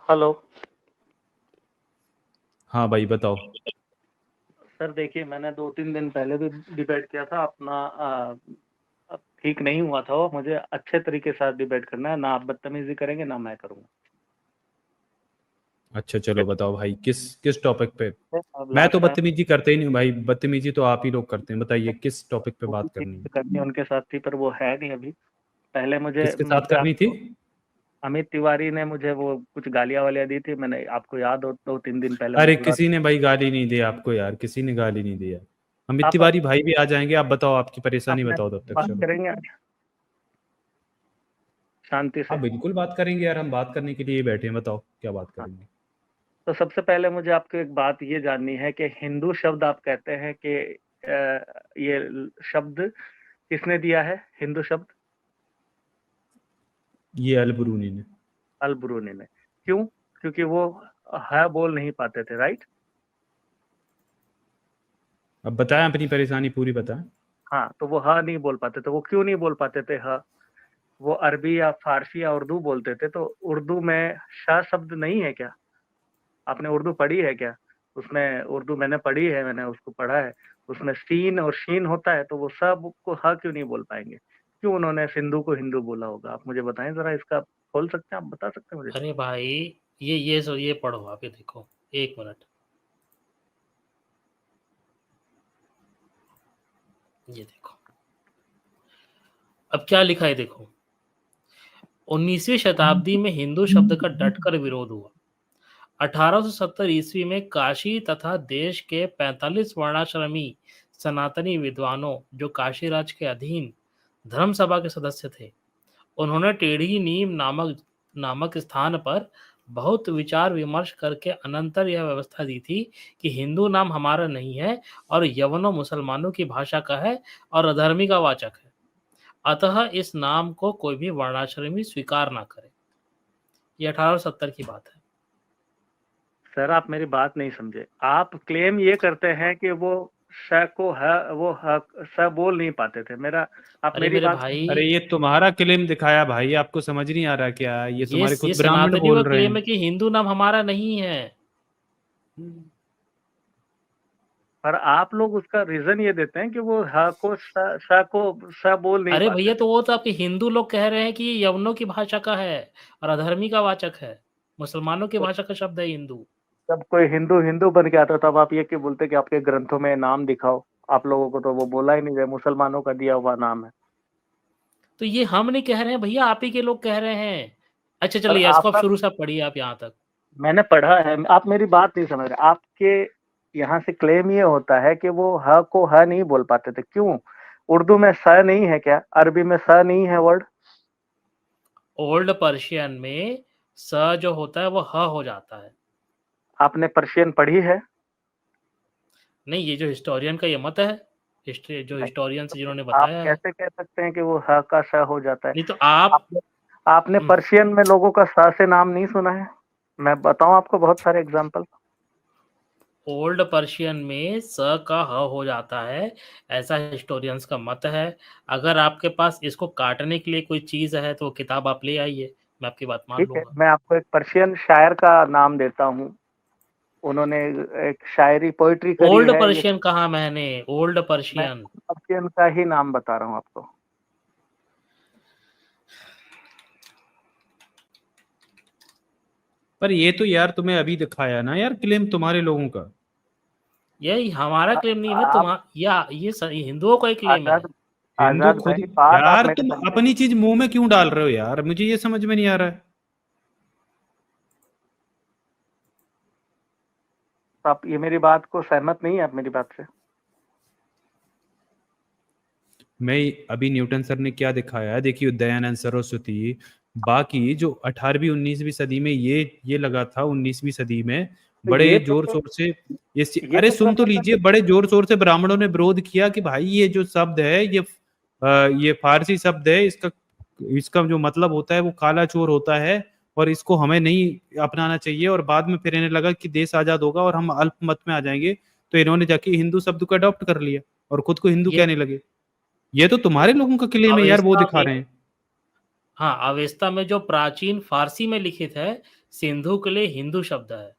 Hello. हाँ भाई बताओ। सर देखिए, मैंने 2-3 दिन पहले भी डिबेट किया था अपना। अब ठीक नहीं हुआ था वो। मुझे अच्छे तरीके से डिबेट करना है, ना आप बदतमीजी करेंगे ना मैं करूँगा। अच्छा चलो बताओ भाई, किस किस टॉपिक पे। अब मैं तो लास्ट टाइम बदतमीजी करते ही नहीं हूँ भाई, बदतमीजी तो आप ही लोग करते हैं। बताइए किस टॉपिक पे बात करनी है। करनी उनके साथ थी, पर वो है नहीं अभी। पहले मुझे किसके साथ मुझे करनी थी? आपको अमित तिवारी ने मुझे वो कुछ गालियाँ वालियाँ दी थी। मैंने आपको याद हो 2-3 दिन पहले मैं अरे पूरा किसी ने भाई गाली नहीं दी आपको यार, किसी ने गाली नहीं दी यार। अमित आप तिवारी भाई भी आ जाएंगे, आप बताओ आपकी परेशानी अपने बताओ तब तक। बात चलो करेंगे आज शांति से। हाँ बिल्कुल बात करेंगे यार, हम बात करने के लिए ही बैठे हैं, बताओ क्या बात हाँ, करेंगे। तो सबसे पहले मुझे आपको एक बात ये जाननी है कि हिंदू शब्द आप कहते हैं कि ये शब्द किसने दिया है? हिंदू शब्द ये अलबरूनी ने। अल ब्रूनी ने। क्यों? क्योंकि वो है बोल नहीं पाते थे, राइट? अब बताएं अपनी परेशानी पूरी बताएं। हाँ, तो वो ह नहीं बोल पाते थे। वो क्यों नहीं बोल पाते थे ह? वो अरबी या फारसी या उर्दू बोलते थे। तो उर्दू में श शब्द नहीं है क्या? आपने उर्दू पढ़ी है क्या? उसमें उर्दू मैंने पढ़ी है, मैंने उसको पढ़ा है। उसमें सीन और शीन होता है, तो वो सब को ह क्यों नहीं बोल पाएंगे? क्यों उन्होंने सिंधु को हिंदू बोला होगा? आप मुझे बताएं जरा। इसका खोल सकते हैं? आप बता सकते हैं मुझे? अरे भाई, ये पढ़ो, आप ये देखो, 1 मिनट। ये देखो, अब क्या लिखा है देखो। 19वीं शताब्दी में हिंदू शब्द का डटकर विरोध हुआ। 1870 ईस्वी में काशी तथा देश के 45 वर्णाश्रमी सनातनी विद्वानों, जो काशी राज के अधीन धर्म सभा के सदस्य थे, उन्होंने टेढ़ी नीम नामक स्थान पर बहुत विचार विमर्श करके अनंतर यह व्यवस्था दी थी कि हिंदू नाम हमारा नहीं है और यवनों मुसलमानों की भाषा का है और अधर्मी का वाचक है। अतः इस नाम को कोई भी वर्णाश्रमी स्वीकार ना करे। ये 1870 की बात है। सर, आप मेरी बात नहीं समझे। आप क्लेम ये करते हैं कि वो श को ह वो ह स बोल नहीं पाते थे। मेरा आप अरे मेरी मेरे बात भाई, अरे ये तुम्हारा क्लेम दिखाया भाई, आपको समझ नहीं आ रहा क्या? ये तुम्हारे ये खुद ब्राह्मण सनातनियों बोल का रहे क्लेम हैं। है कि हिंदू नाम हमारा नहीं है। पर आप लोग उसका रीजन ये देते हैं कि वो ह को स बोल नहीं अरे पाते भैया, थे। तो वो तो आपके हिंदू लोग कह रहे हैं कि ये यवनों की भाषा का है और अधर्मी का वाचक है। मुसलमानों की तो भाषा का शब्द है हिंदू। जब कोई हिंदू हिंदू बन के आता तब आप ये क्यों बोलते कि आपके ग्रंथों में नाम दिखाओ? आप लोगों को तो वो बोला ही नहीं है, मुसलमानों का दिया हुआ नाम है। तो ये हम नहीं कह रहे हैं भैया, आप ही के लोग कह रहे हैं। अच्छा पर चलिए, इसको आप आपका शुरू से आप पढ़िए, आप यहाँ तक। मैंने पढ़ा है। आप मेरी बात नहीं समझ रहे। आपके यहाँ से क्लेम ये होता है कि वो ह को ह नहीं बोल पाते थे। क्यों? उर्दू में स नहीं है क्या? अरबी में स नहीं है वर्ड? ओल्ड पर्शियन में स जो होता है वो ह हो जाता है। आपने पर्शियन पढ़ी है? नहीं, ये जो हिस्टोरियन का ये मत है, हिस्ट्री जो नहीं। हिस्टोरियंस जिन्होंने आप बताया है। कैसे कह सकते हैं कि वो ह का श हो जाता है? नहीं तो आप आपने आपने पर्शियन में लोगों का स से नाम नहीं सुना है? मैं बताऊं आपको बहुत सारे एग्जाम्पल। ओल्ड पर्शियन में स का ह हो जाता है, ऐसा हिस्टोरियंस का मत है। अगर आपके पास इसको काटने के लिए कोई चीज़ है तो वो किताब आप ले आइए, मैं आपकी बात मान ठीक है, लूँगा। मैं आपको एक पर्शियन शायर का नाम देता हूँ। उन्होंने एक शायरी पोइट्री करी ओल्ड है ये। पर्शियन कहा मैंने, ओल्ड मैं पर्शियन। पर्शियन का ही नाम बता रहा हूँ आपको। पर ये तो यार तुम्हें अभी दिखाया ना यार, क्लेम तुम्हारे लोगों का। ये हमारा क्लेम नहीं है, आप या ये हिंदुओं का ही क्लेम है। आजाद हिंदू आजाद खुद। भाई, बात आप यार मेरे तुम समझे। अपनी चीज मुंह में क्यों डाल रहे हो यार, मुझे ये समझ में नहीं आ रहा है। तो आप ये मेरी बात को सहमत नहीं है? आप मेरी बात से मैं अभी न्यूटन सर ने क्या दिखाया है, देखिए दयानंद सरस्वती, बाकी जो 18वीं 19वीं सदी में ये लगा था, 19वीं सदी में तो बड़े ये जोर तो शोर से ये अरे तो सुन तो प्रमोशन। लीजिए, बड़े जोर शोर से ब्राह्मणों ने विरोध किया कि भाई ये जो शब्द है ये फारसी शब्द है, इसका इसका जो मतलब होता है वो काला चोर होता है, और इसको हमें नहीं अपनाना चाहिए। और बाद में फिर इन्हें लगा कि देश आजाद होगा और हम अल्पमत में आ जाएंगे, तो इन्होंने जाके हिंदू शब्द को अडॉप्ट कर लिया और खुद को हिंदू ये कहने लगे। ये तो तुम्हारे लोगों का क्लेम है यार, वो अवेस्ता दिखा में रहे हैं। हाँ, अवेस्ता में जो प्राचीन फारसी में लिखित है, सिंधु के लिए हिंदू शब्द है।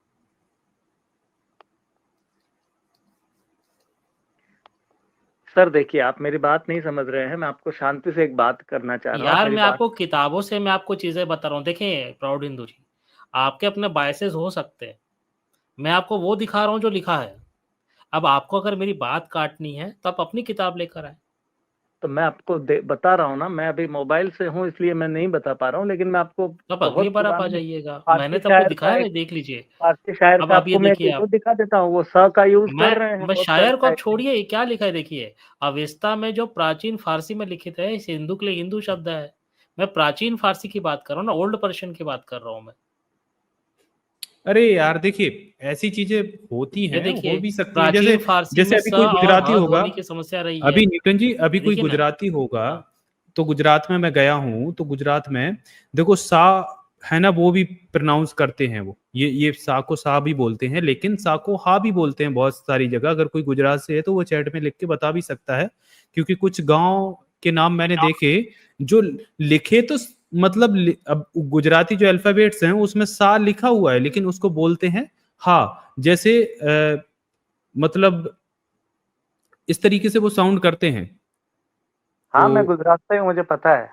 सर देखिए, आप मेरी बात नहीं समझ रहे हैं, मैं आपको शांति से एक बात करना चाह रहा हूँ, आप यार मेरी मैं बात। आपको किताबों से मैं आपको चीजें बता रहा हूँ। देखिए प्राउड हिंदू जी, आपके अपने बायसेस हो सकते हैं, मैं आपको वो दिखा रहा हूँ जो लिखा है। अब आपको अगर मेरी बात काटनी है तो आप अपनी किताब लेकर आए। तो मैं आपको बता रहा हूँ ना, मैं अभी मोबाइल से हूँ इसलिए मैं नहीं बता पा रहा हूँ, लेकिन मैं आपको तब अगली बहुत बार आप आ पुराने जाइएगा, मैंने फारसी तो आपको शायर दिखाया का ना, एक देख लीजिए। फारसी शायर अब का आप ये आपको मैं देखिए, एक दिखा देता हूँ, वो स का यूज कर रहे हैं मैं बहुत शायर को सारे आप छोड़िए, क्या लिखा है देखिए। अवेस्ता में जो प्राचीन फारसी में लिखित है, सिंधु के लिए हिंदू शब्द है। मैं प्राचीन फारसी की बात कर रहा हूँ ना, ओल्ड पर्शियन की बात कर रहा हूँ मैं। अरे यार देखिए, ऐसी चीजें होती ये हैं, हो देखिए, भी सकती हैं। जैसे प्राचीन फारसी जैसे में अभी स कोई और गुजराती ह होगा, ध्वनि की समस्या रही है। अभी न्यूटन जी, अभी कोई देखिए ना। गुजराती होगा, हाँ। तो गुजरात में मैं गया हूँ, तो गुजरात में देखो सा है ना, वो भी प्रोनाउंस करते हैं, वो ये सा को सा भी बोलते हैं, लेकिन सा को हा भी बोलते हैं बहुत सारी जगह। अगर कोई गुजरात से है तो वो चैट में लिख के बता भी सकता है, क्योंकि कुछ गांव के नाम मैंने देखे जो लिखे तो मतलब अब गुजराती जो अल्फाबेट्स हैं उसमें सा लिखा हुआ है, लेकिन उसको बोलते हैं हा। जैसे मतलब इस तरीके से वो साउंड करते हैं। हाँ, तो मैं गुजरात से हूँ, मुझे पता है।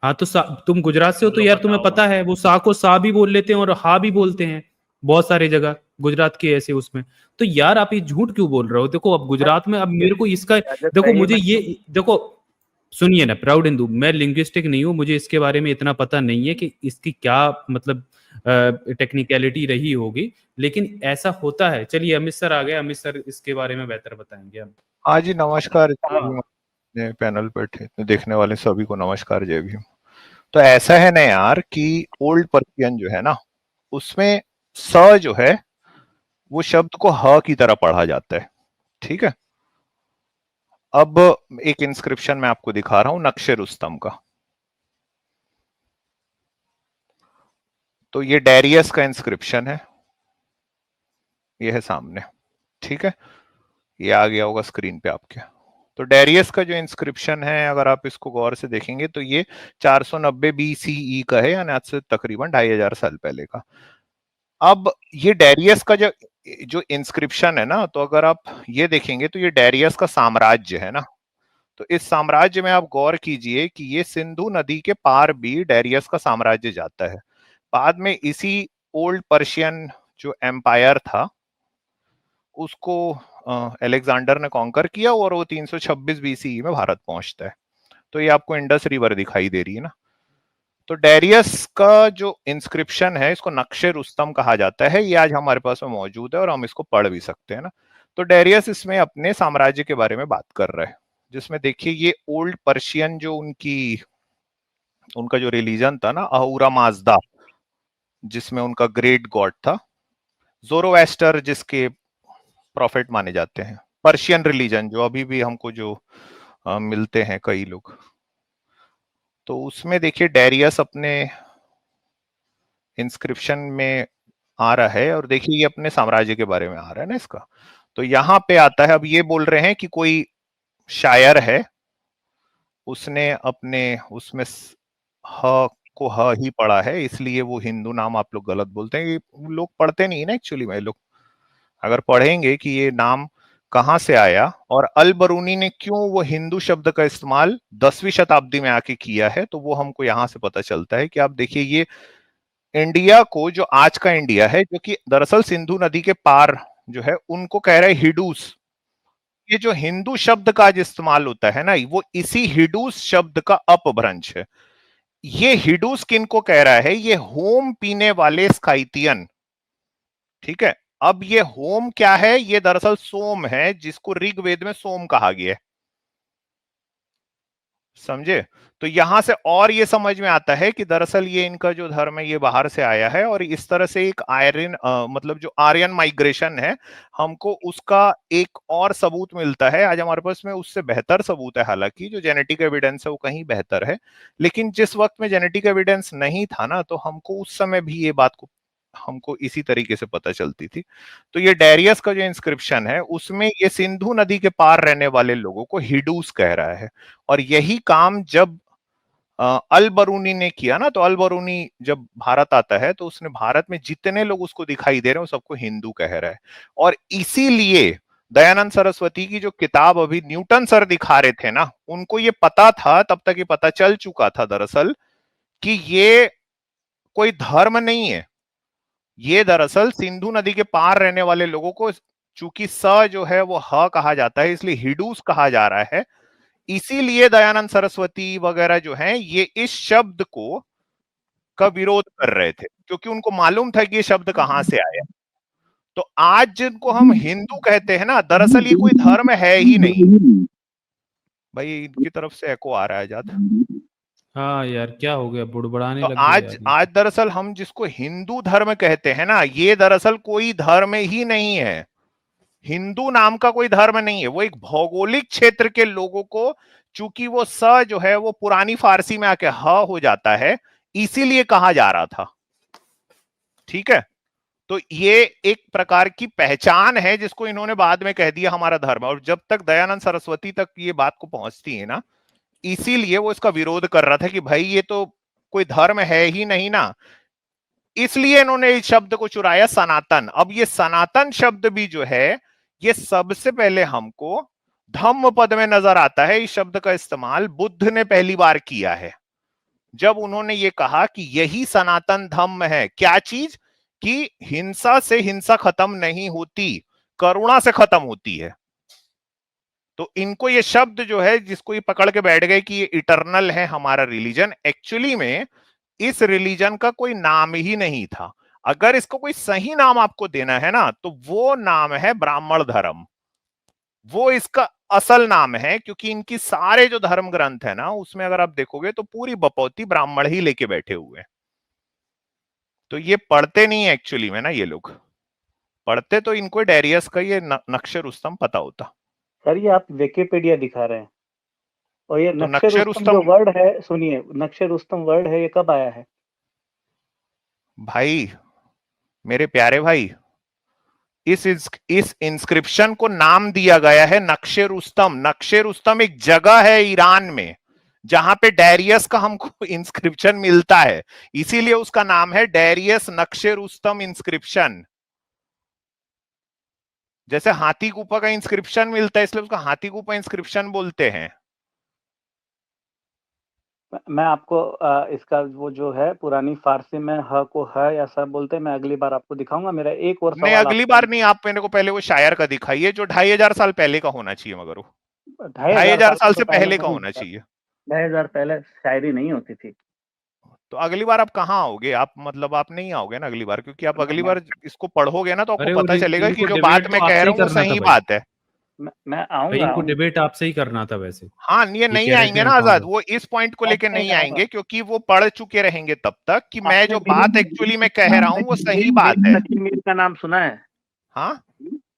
हाँ, तो तुम गुजरात से हो तो चलो यार तुम्हें बताओ। पता है, वो सा को सा भी बोल लेते हैं और हा भी बोलते हैं बहुत सारे जगह गुजरात के ऐसे उसमें। तो यार आप ये झूठ क्यों बोल रहे हो? देखो अब गुजरात में, अब मेरे को इसका, अगर देखो सही मुझे में ये, देखो सुनिए ना प्राउड हिंदू, मैं लिंग्विस्टिक नहीं हूँ, मुझे इसके बारे में इतना पता नहीं है कि इसकी क्या मतलब टेक्निकलिटी रही होगी, लेकिन ऐसा होता है। चलिए अमित सर आ गए, अमित सर इसके बारे में बेहतर बताएंगे हम। हाँ जी, नमस्कार। हाँ, पैनल पर देखने वाले सभी को नमस्कार, जय भीम। तो ऐसा है ना यार कि ओल्ड पर्शियन जो है ना, उसमें स जो है वो शब्द को ह की तरह पढ़ा जाता है। ठीक है। अब एक इंस्क्रिप्शन मैं आपको दिखा रहा हूं नक्शे रुस्तम का। तो ये डेरियस का इंस्क्रिप्शन है, ये है सामने। ठीक है, ये आ गया होगा स्क्रीन पे आपके। तो डेरियस का जो इंस्क्रिप्शन है, अगर आप इसको गौर से देखेंगे तो ये 490 BCE का है, यानी आज से तकरीबन 2500 साल पहले का। अब ये डेरियस का जो जो इंस्क्रिप्शन है ना, तो अगर आप ये देखेंगे तो ये डेरियस का साम्राज्य है ना। तो इस साम्राज्य में आप गौर कीजिए कि ये सिंधु नदी के पार भी डेरियस का साम्राज्य जाता है। बाद में इसी ओल्ड पर्शियन जो एम्पायर था उसको अलेक्जेंडर ने कॉन्कर किया और वो 326 BCE में भारत पहुंचता है। तो ये आपको इंडस रिवर दिखाई दे रही है ना। तो डेरियस का जो इंस्क्रिप्शन है, इसको नक्शे रुस्तम कहा जाता है। ये आज हमारे पास में मौजूद है और हम इसको पढ़ भी सकते हैं ना। तो डेरियस इसमें अपने साम्राज्य के बारे में बात कर रहा है, जिसमें देखिए ये ओल्ड पर्शियन जो उनका जो रिलीजन था ना, अहूरा माजदा, जिसमें उनका ग्रेट गॉड था, जोरोएस्टर जिसके प्रॉफिट माने जाते हैं, पर्शियन रिलीजन जो अभी भी हमको जो मिलते हैं कई लोग। तो उसमें देखिए डेरियस अपने इंस्क्रिप्शन में आ रहा है, और देखिए ये अपने साम्राज्य के बारे में आ रहा है ना इसका। तो यहाँ पे आता है, अब ये बोल रहे हैं कि कोई शायर है, उसने अपने उसमें ह को ह ही पढ़ा है, इसलिए वो हिंदू नाम आप लोग गलत बोलते हैं। ये लोग पढ़ते नहीं ना एक्चुअली में। लोग अगर पढ़ेंगे कि ये नाम कहाँ से आया और अल बरूनी ने क्यों वो हिंदू शब्द का इस्तेमाल 10वीं शताब्दी में आके किया है, तो वो हमको यहाँ से पता चलता है कि आप देखिए ये इंडिया को, जो आज का इंडिया है, जो कि दरअसल सिंधु नदी के पार जो है, उनको कह रहे हैं हिडूस। ये जो हिंदू शब्द का आज इस्तेमाल होता है ना, वो इसी हिडूस शब्द का अपभ्रंश है। ये हिडूस किनको कह रहा है? ये होम पीने वाले स्काइथियन। ठीक है। अब ये होम क्या है? ये दरअसल सोम है, जिसको ऋग्वेद में सोम कहा गया है। समझे? तो यहां से और ये समझ में आता है कि दरअसल ये इनका जो धर्म है ये बाहर से आया है, और इस तरह से एक आर्यन मतलब जो आर्यन माइग्रेशन है, हमको उसका एक और सबूत मिलता है। आज हमारे पास में उससे बेहतर सबूत है, हालांकि जो जेनेटिक एविडेंस है वो कहीं बेहतर है, लेकिन जिस वक्त में जेनेटिक एविडेंस नहीं था ना, तो हमको उस समय भी ये बात को हमको इसी तरीके से पता चलती थी। तो ये डेरियस का जो इंस्क्रिप्शन है, उसमें ये सिंधु नदी के पार रहने वाले लोगों को हिडूस कह रहा है। और यही काम जब अल बरूनी ने किया ना, तो अल बरूनी जब भारत आता है तो उसने भारत में जितने लोग उसको दिखाई दे रहे हैं वो सबको हिंदू कह रहा है। और इसीलिए दयानंद सरस्वती की जो किताब अभी न्यूटन सर दिखा रहे थे ना, उनको ये पता था, तब तक ये पता चल चुका था दरअसल कि ये कोई धर्म नहीं है, ये दरअसल सिंधु नदी के पार रहने वाले लोगों को, चूंकि स जो है वो ह कहा जाता है इसलिए हिडूस कहा जा रहा है। इसीलिए दयानंद सरस्वती वगैरह जो हैं ये इस शब्द को का विरोध कर रहे थे, क्योंकि उनको मालूम था कि ये शब्द कहां से आया। तो आज जिनको हम हिंदू कहते हैं ना, दरअसल ये कोई धर्म है ही नहीं। भाई इनकी तरफ से एको आ रहा है आजाद। हाँ यार, क्या हो गया, बुड़बड़ाने तो लग गए आज यार ये। आज दरअसल हम जिसको हिंदू धर्म कहते हैं ना, ये दरअसल कोई धर्म ही नहीं है। हिंदू नाम का कोई धर्म नहीं है, वो एक भौगोलिक क्षेत्र के लोगों को, चूंकि वो स जो है वो पुरानी फारसी में आके ह हो जाता है, इसीलिए कहा जा रहा था। ठीक है, तो ये एक प्रकार की पहचान है जिसको इन्होंने बाद में कह दिया हमारा धर्म। और जब तक दयानंद सरस्वती तक ये बात को पहुंचती है ना, इसीलिए वो इसका विरोध कर रहा था कि भाई ये तो कोई धर्म है ही नहीं ना, इसलिए इन्होंने इस शब्द को चुराया सनातन। अब ये सनातन शब्द भी जो है ये सबसे पहले हमको धम्म पद में नजर आता है। इस शब्द का इस्तेमाल बुद्ध ने पहली बार किया है, जब उन्होंने ये कहा कि यही सनातन धम्म है। क्या चीज? कि हिंसा से हिंसा खत्म नहीं होती, करुणा से खत्म होती है। तो इनको ये शब्द जो है जिसको ये पकड़ के बैठ गए कि ये इटर्नल है हमारा रिलीजन, एक्चुअली में इस रिलीजन का कोई नाम ही नहीं था। अगर इसको कोई सही नाम आपको देना है ना, तो वो नाम है ब्राह्मण धर्म। वो इसका असल नाम है, क्योंकि इनकी सारे जो धर्म ग्रंथ है ना, उसमें अगर आप देखोगे तो पूरी बपौती ब्राह्मण ही लेके बैठे हुए हैं। तो ये पढ़ते नहीं है एक्चुअली में ना, ये लोग पढ़ते तो इनको डेरियस का ये नक्शे रुस्तम पता होता। सर ये आप विकिपीडिया दिखा रहे हैं, और ये तो नक्शे नक्शे रुस्तम जो रुस्तम वर्ड है, सुनिए, नक्शे रुस्तम वर्ड है, ये कब आया है? भाई, मेरे प्यारे भाई, इस इंस्क्रिप्शन को नाम दिया गया है नक्शे रुस्तम। नक्शे रुस्तम एक जगह है ईरान में जहां पे डेरियस का हमको इंस्क्रिप्शन मिलता है, इसीलिए उसका नाम है डेरियस नक्शे रुस्तम इंस्क्रिप्शन। जैसे हाथी गुफा का इंस्क्रिप्शन मिलता है, इसलिए उसका हाथी गुफा इंस्क्रिप्शन बोलते हैं। मैं आपको इसका वो जो है पुरानी फारसी में ह को ह या स बोलते हैं, मैं अगली बार आपको दिखाऊंगा। मेरा एक और नहीं, सवाल अगली आपसे, बार नहीं, आप मेरे को पहले वो शायर का दिखाइए जो 2500 साल पहले का होना चाहिए, मगर वो 2500 2500 साल साल तो से पहले पहले तो का नहीं होना होता, चाहिए। 2000 पहले शायरी नहीं होती थी। तो अगली बार आप कहाँ आओगे? आप मतलब आप नहीं आओगे ना अगली बार, क्योंकि आप अगली मैं बार इसको पढ़ोगे ना तो आपको अरे वो पता चलेगा कि इनको जो बात डिबेट तो मैं कह आपसे रहा ही हूँ वो करना था सही भाई। बात है। मैं भाई आऊंगा इनको डिबेट आपसे ही करना था वैसे। हाँ, ये ये नहीं कह रहे आएंगे थे ना मैं आजाद, कहूंगा। वो इस पॉइंट को लेके नहीं नहीं आऊंगा। आएंगे, क्योंकि वो पढ़ चुके रहेंगे तब तक कि मैं आपने जो बात एक्चुअली में कह रहा हूँ वो सही बात मीर है। तकी मीर का नाम सुना है? हाँ,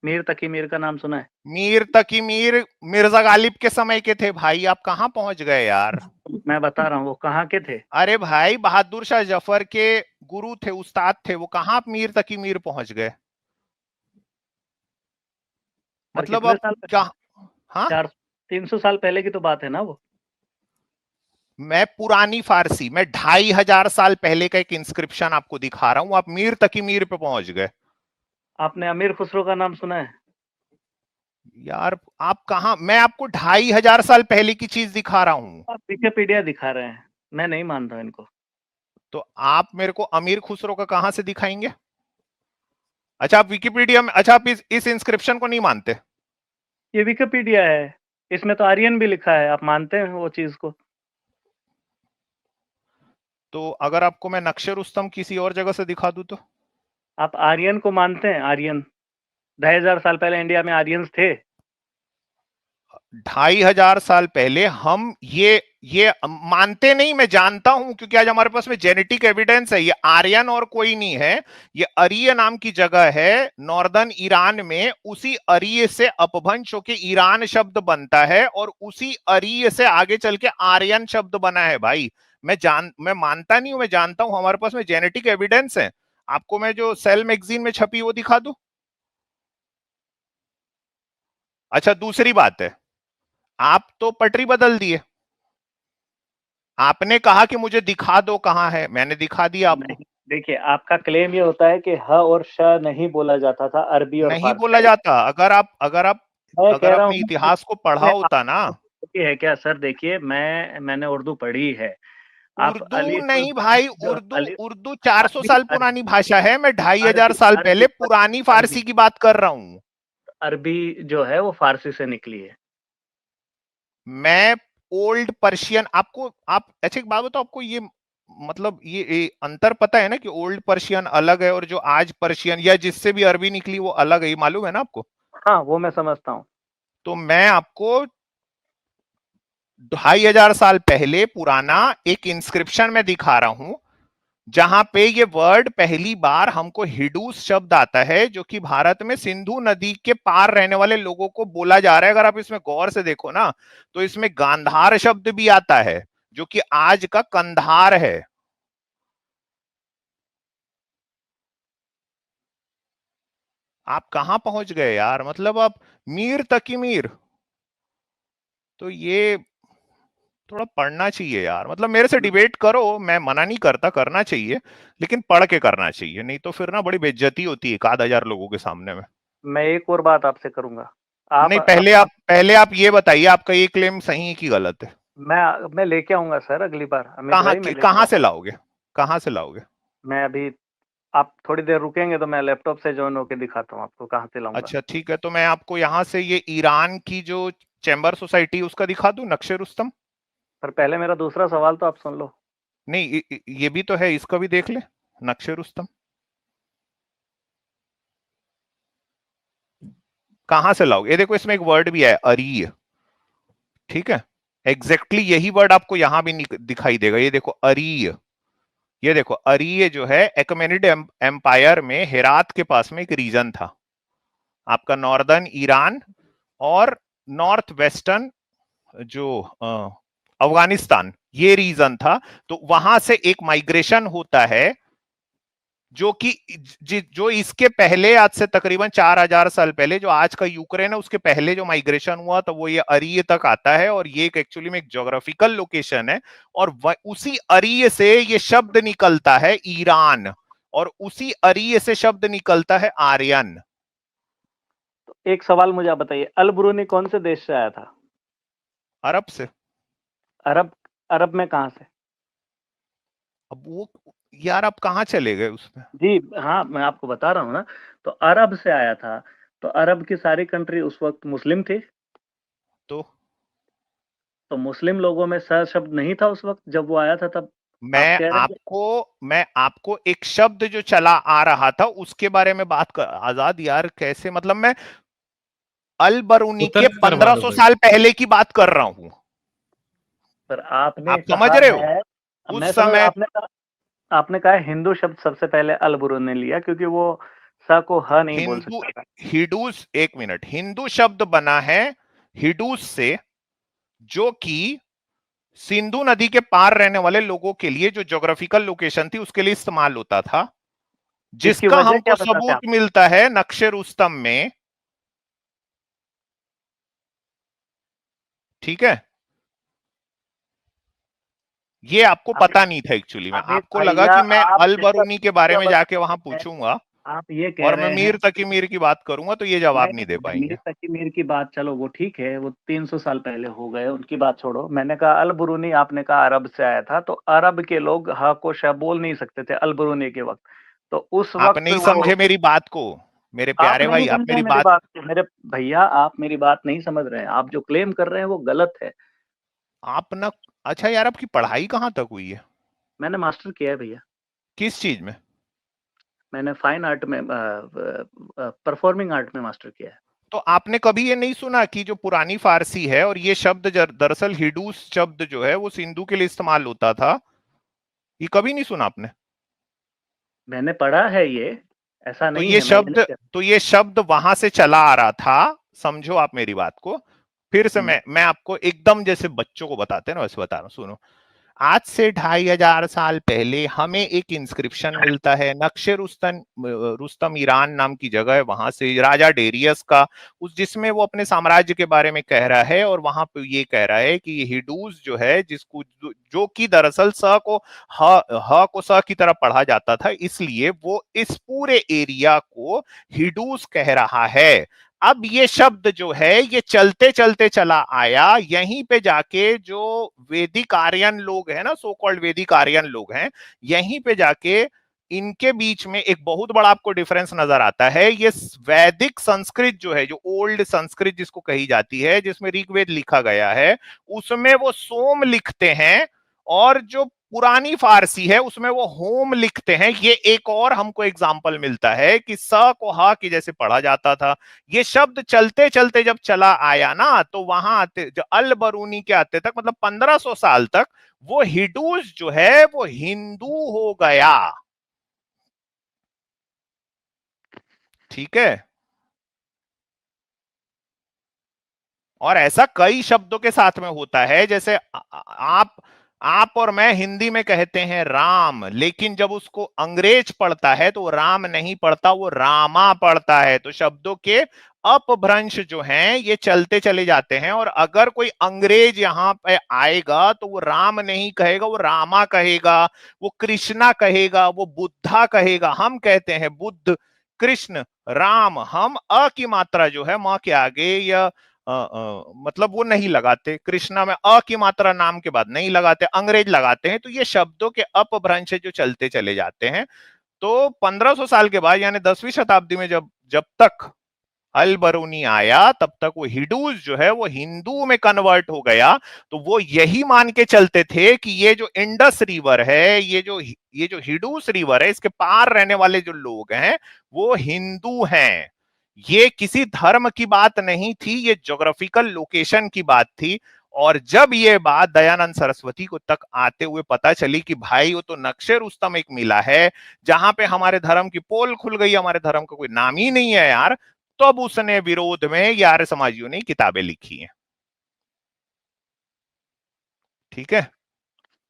मीर तकी मीर का नाम सुना है? मीर तकी मीर मिर्जा गालिब के समय के थे भाई, आप कहाँ पहुंच गए यार? मैं बता रहा हूँ वो कहाँ के थे। अरे भाई, बहादुर शाह जफर के गुरु थे, उस्ताद थे वो, कहाँ आप मीर तकी मीर पहुंच गए? पर मतलब कितने आप साल क्या? पहले? हाँ, 300 साल पहले की तो बात है ना वो। मैं पुरानी फारसी में 2500 साल पहले का एक इंस्क्रिप्शन आपको दिखा रहा हूं, आप मीर तकी मीर पे पहुंच गए। आपने अमीर खुसरो का नाम सुना है? यार आप कहां, मैं आपको 2500 साल पहले की चीज दिखा रहा हूं। आप विकिपीडिया दिखा रहे हैं, मैं नहीं मानता इनको। तो आप मेरे को अमीर खुसरो का कहां से दिखाएंगे? अच्छा, आप विकिपीडिया में, अच्छा आप इस इंस्क्रिप्शन को नहीं मानते? ये विकिपीडिया है, इसमें तो आर्यन भी लिखा है, आप मानते हैं वो चीज को? तो अगर आपको मैं नक्शे रुस्तम किसी और जगह से दिखा दूं तो? आप आर्यन को मानते हैं? आर्यन 2500 साल पहले इंडिया में आर्यंस थे। 2500 साल पहले हम ये मानते नहीं, मैं जानता हूं, क्योंकि आज हमारे पास में जेनेटिक एविडेंस है। ये आर्यन और कोई नहीं है, ये अरिय नाम की जगह है नॉर्दर्न ईरान में। उसी अरिय से अपभ्रंश होके ईरान शब्द बनता है, और उसी अरिय से आगे चल के आर्यन शब्द बना है भाई। मैं मानता नहीं हूं, मैं जानता हूं, हमारे पास में जेनेटिक एविडेंस है। आपको मैं जो सेल मैगजीन में छपी वो दिखा दूं? अच्छा, दूसरी बात है, आप तो पटरी बदल दिए। आपने कहा कि मुझे दिखा दो कहाँ है, मैंने दिखा दिया आपको। नहीं, देखिए आपका क्लेम ये होता है कि ह और श नहीं बोला जाता था अरबी और नहीं बोला फारसी। जाता। मैं कह अगर रहा आपने हूँ कि इतिहास को पढ़ा आपने होता ना। आपकी है क्या सर? देखिए मैंने उर्दू पढ़ी है। आप उर्दू अली नहीं भाई, जो उर्दू अली उर्दू 400 अरबी साल पुरानी भाषा है। मैं 2500 अरबी साल अरबी पहले पुरानी अरबी फारसी की बात कर रहा हूँ। अरबी जो है वो फारसी से निकली है। मैं ओल्ड पर्शियन आपको, आप अच्छा एक बात बताओ, आपको ये मतलब ये अंतर पता है ना कि ओल्ड पर्शियन अलग है और जो आज पर्शियन या जिससे भी अरबी निकली वो अलग है, ये मालूम है ना आपको? हाँ, वो मैं समझता हूँ। तो मैं आपको 2500 साल पहले पुराना एक इंस्क्रिप्शन में दिखा रहा हूं, जहां पे ये वर्ड पहली बार हमको हिडूस शब्द आता है, जो कि भारत में सिंधु नदी के पार रहने वाले लोगों को बोला जा रहा है। अगर आप इसमें गौर से देखो ना, तो इसमें गांधार शब्द भी आता है, जो कि आज का कंधार है। आप कहां पहुंच गए यार, मतलब आप मीर तक ही मीर। तो ये थोड़ा पढ़ना चाहिए यार, मतलब मेरे से डिबेट करो, मैं मना नहीं करता, करना चाहिए, लेकिन पढ़ के करना चाहिए, नहीं तो फिर ना बड़ी बेइज्जती होती है 1000 लोगों के सामने में। मैं एक और बात आपसे करूंगा। आप नहीं, अपना पहले आप ये बताइए, आपका ये क्लेम सही है कि गलत है? मैं लेके आऊंगा सर अगली बार, अमित भाई मैं लेके कहाँ से आऊंगा। लाओगे? कहाँ से लाओगे? मैं अभी आप थोड़ी देर रुकेंगे तो मैं लैपटॉप से ज्वाइन होके दिखाता हूँ आपको कहाँ से लाऊंगा। अच्छा ठीक है, तो मैं आपको यहाँ से ये ईरान की जो चैम्बर सोसाइटी उसका दिखा दूं, नक्शे रुस्तम? पर पहले मेरा दूसरा सवाल तो आप सुन लो। नहीं, ये भी तो है, इसका भी देख ले, नक्शे रुस्तम। कहाँ से लाओगे? ये देखो, इसमें एक वर्ड भी है, अरीय। ठीक है, एग्जैक्टली यही वर्ड आपको यहां भी दिखाई देगा। ये देखो अरीय, ये देखो अरीय जो है एकमेनिड एम्पायर में हेरात के पास में एक रीजन था, आपका नॉर्दर्न ईरान और नॉर्थ वेस्टर्न जो अफगानिस्तान, ये रीजन था। तो वहां से एक माइग्रेशन होता है, जो कि जो इसके पहले, आज से तकरीबन 4000 साल पहले, जो आज का यूक्रेन है उसके पहले जो माइग्रेशन हुआ तो वो ये अरीय तक आता है, और ये एक एक्चुअली में एक ज्योग्राफिकल लोकेशन है। और उसी अरीय से ये शब्द निकलता है ईरान, और उसी अरीय से शब्द निकलता है आर्यन। तो एक सवाल मुझे आप बताइए, अल ब्रूनी कौन से देश से आया था? अरब से। अरब अरब में कहाँ से? अब वो यार आप कहाँ चले गए उसमें? जी हाँ, मैं आपको बता रहा हूँ ना। तो अरब से आया था। तो अरब की सारी कंट्री उस वक्त मुस्लिम थी। तो तो मुस्लिम लोगों में स शब्द नहीं था उस वक्त जब वो आया था तब। आप कह रहे हैं मैं आपको एक शब्द जो चला आ रहा था उसके बारे में बात कर, आजाद यार कैसे, मतलब मैं अल बरूनी के उतर्क करवा दो 1500 भाई। साल पहले की बात कर रहा हूं। पर आपने आप समझ कहा रहे हो? है। मैं उस समझ समय आपने कहा हिंदू शब्द सबसे पहले अल ब्रूनी ने लिया क्योंकि वो स को ह नहीं बोल हिंदू, सकता था। हिडूस, एक मिनट, हिंदू शब्द बना है हिडूस से, जो कि सिंधु नदी के पार रहने वाले लोगों के लिए जो ज्योग्राफिकल लोकेशन थी उसके लिए इस्तेमाल होता था, इसकी जिसका वजह क्या हमको बताते हैं सबूत आप? मिलता है नक्शे रुस्तम में। ठीक है, ये आपको अमित पता नहीं था एक्चुअली में, अमित आपको लगा भैया कि मैं आप अल इसका बरूनी के बारे क्या में जाके वहां बताते हैं? पूछूंगा आप ये कह और मैं रहे हैं। मीर तकी मीर की बात करूंगा तो ये जवाब नहीं नहीं, दे जमीर पाएंगे। तकीमीर की बात चलो वो ठीक है, वो 300 साल पहले हो गए, उनकी बात छोड़ो। मैंने कहा अल बुरूनी, आपने कहा अरब से आया था, तो अरब के लोग ह को श बोल नहीं सकते थे अल बुरूनी के वक्त। तो उस आप वक्त नहीं वो समझे मेरी बात को, मेरे आप प्यारे नहीं भाई, आप समझे मेरी मेरी बात। बात को, मेरे भैया आप मेरी बात नहीं समझ रहे हैं। आप जो क्लेम कर रहे हैं वो गलत है। आप ना, अच्छा यार आपकी पढ़ाई कहाँ तक हुई है? मैंने मास्टर किया है भैया। किस चीज में? मैंने फाइन आर्ट में, परफॉर्मिंग आर्ट में मास्टर किया है। तो आपने कभी ये नहीं सुना कि जो पुरानी फारसी है और ये शब्द दरअसल हिडूस शब्द जो है वो सिंधु के लिए इस्तेमाल होता था, ये कभी नहीं सुना आपने? मैंने पढ़ा है ये, ऐसा तो नहीं ये है, मैं शब्द, इग्नोर। तो ये शब्द वहां से चला आ रहा था, समझो आप मेरी बात को। फिर से मैं आपको एकदम जैसे बच्चों को बताते हैं ना वैसे बता रहा हूं, सुनो। आज से 2500 साल पहले हमें एक इंस्क्रिप्शन मिलता है नक्शे रुस्तम ईरान नाम की जगह है, वहां से राजा डेरियस का, उस जिसमें वो अपने साम्राज्य के बारे में कह रहा है, और वहां पे ये कह रहा है कि ये हिडूस जो है, जिसको जो कि दरअसल स को ह को स की तरह पढ़ा जाता था, इसलिए वो इस पूरे एरिया को हिडूस कह रहा है। अब ये शब्द जो है ये चलते चलते चला आया, यहीं पे जाके जो वैदिक आर्यन लोग हैं ना, सो कॉल्ड वैदिक आर्यन लोग हैं, यहीं पे जाके इनके बीच में एक बहुत बड़ा आपको डिफरेंस नजर आता है। ये वैदिक संस्कृत जो है, जो ओल्ड संस्कृत जिसको कही जाती है, जिसमें ऋग्वेद लिखा गया है, उसमें वो सोम लिखते हैं, और जो पुरानी फारसी है उसमें वो होम लिखते हैं। ये एक और हमको एग्जाम्पल मिलता है कि स को हा की जैसे पढ़ा जाता था। ये शब्द चलते चलते जब चला आया ना, तो वहां आते जो अल बरूनी के आते तक, मतलब 1500 साल तक, वो हिडूस जो है वो हिंदू हो गया। ठीक है, और ऐसा कई शब्दों के साथ में होता है, जैसे आप और मैं हिंदी में कहते हैं राम, लेकिन जब उसको अंग्रेज पढ़ता है तो वो राम नहीं पढ़ता, वो रामा पढ़ता है। तो शब्दों के अपभ्रंश जो हैं ये चलते चले जाते हैं, और अगर कोई अंग्रेज यहां पे आएगा तो वो राम नहीं कहेगा, वो रामा कहेगा, वो कृष्णा कहेगा, वो बुद्धा कहेगा। हम कहते हैं बुद्ध, कृष्ण, राम, हम अ की मात्रा जो है मां के आगे या मतलब वो नहीं लगाते। कृष्णा में अ की मात्रा नाम के बाद नहीं लगाते, अंग्रेज लगाते हैं। तो ये शब्दों के अपभ्रंश जो चलते चले जाते हैं। तो 1500 साल के बाद यानी 10वीं शताब्दी में जब जब तक अल बरूनी आया, तब तक वो हिडूस जो है वो हिंदू में कन्वर्ट हो गया। तो वो यही मान के चलते थे कि ये जो इंडस रिवर है, ये जो हिडूस रिवर है, इसके पार रहने वाले जो लोग हैं वो हिंदू हैं। ये किसी धर्म की बात नहीं थी, ये ज्योग्राफिकल लोकेशन की बात थी। और जब ये बात दयानंद सरस्वती को तक आते हुए पता चली कि भाई वो तो नक्शे रुस्तम एक मिला है, जहां पे हमारे धर्म की पोल खुल गई, हमारे धर्म का कोई नाम ही नहीं है यार, तब तो उसने विरोध में ये आर्य समाजियों ने किताबें लिखी हैं। ठीक है,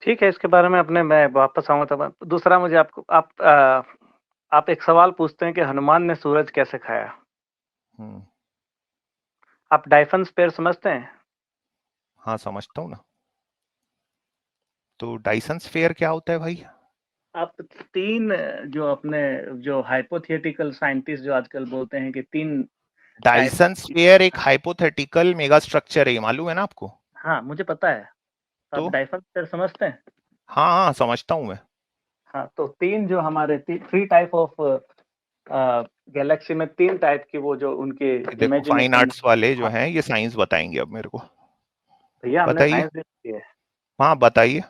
ठीक है, इसके बारे में अपने मैं वापस आऊंगा। तब दूसरा मुझे आपको आप एक सवाल पूछते हैं कि हनुमान ने सूरज कैसे खाया। आप डाइफन स्पेयर समझते हैं? हाँ समझता हूँ ना। तो डाइसन स्फीयर क्या होता है भाई? आप तीन जो अपने जो हाइपोथेटिकल साइंटिस्ट जो आजकल बोलते हैं कि तीन डाइसन स्फीयर एक हाइपोथेटिकल मेगा स्ट्रक्चर है, मालूम है ना आपको? हाँ मुझे पता है। तो आप डाइफन स्पेयर समझते हैं? हाँ हाँ समझता हूँ मैं। हाँ, तो तीन जो हमारे थ्री टाइप ऑफ गैलेक्सी में तीन टाइप की वो जो उनके देखो फाइन इमेजिनेशन। आर्ट्स वाले जो हैं ये साइंस बताएंगे अब मेरे को। भैया हमने बताइए। साइंस देखी है। हाँ बताइए।